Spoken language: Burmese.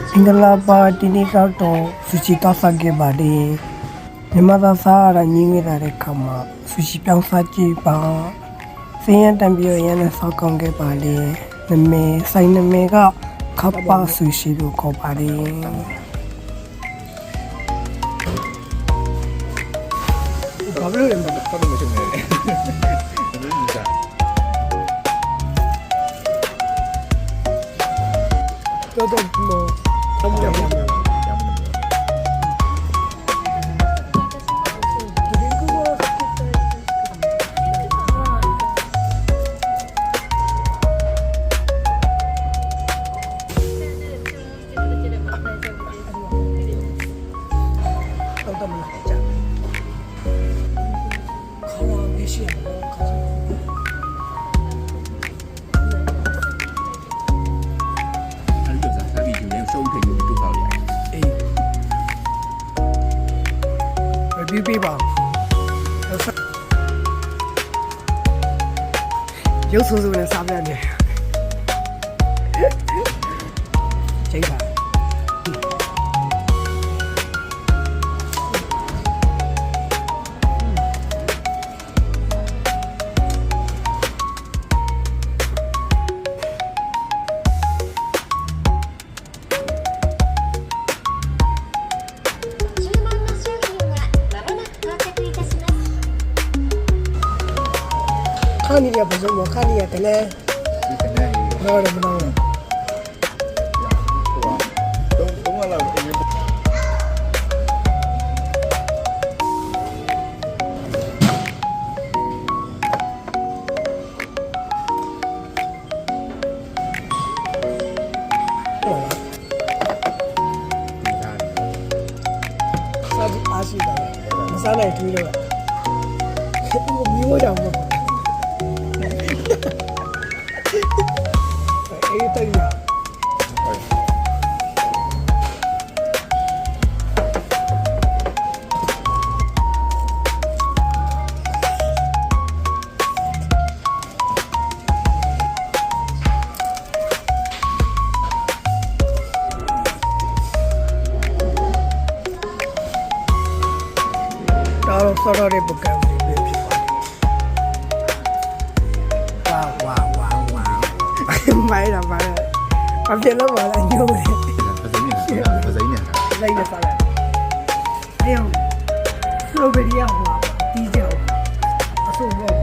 မင်္ဂလာပါဒီနေ့ကတော့ဆူရှီတောက်စားခဲ့ပါတယ်မြန်မာသားစားရညင်းခဲ့တဲ့ခါမှာဆူရှီပြောင်းစားကြည့်ပါစင်းရတံပြရရနဲ့စောက်ကောင်းခဲ့ပါလေနမေဆိုင်နမေကခပ်ပါဆူရှီလို့ခေါ်ပါတယ်ဘာလို့လဲဘာလို့မချုပ်နေလဲတော်တော်လို့အမှုရမှာပြပါရုပ်ဆိုးဆိုးနဲ့စားပြတယ်ချိန်ပါခါနီရပစုံခါနီရတလဲနော်ရမနော်တော့လာတော့အားရှိတယ်မစားနိုင်ထွေးတော့မျိုးကြောင်ပေါ့အေးတိုင်ရတော်ဆော်ရတဲ့ပုဂ္ဂိုလ်တွေဖြစ်ပါတယ်ဝါမိုင်းတာပါအပြည့်လို့ပါလားညို့တယ်ပစိမ့်နေတာလိုက်နေစားလိုက်အဲ့စလိုဘီရီယာဟိုတီးကြောအဆိုတော့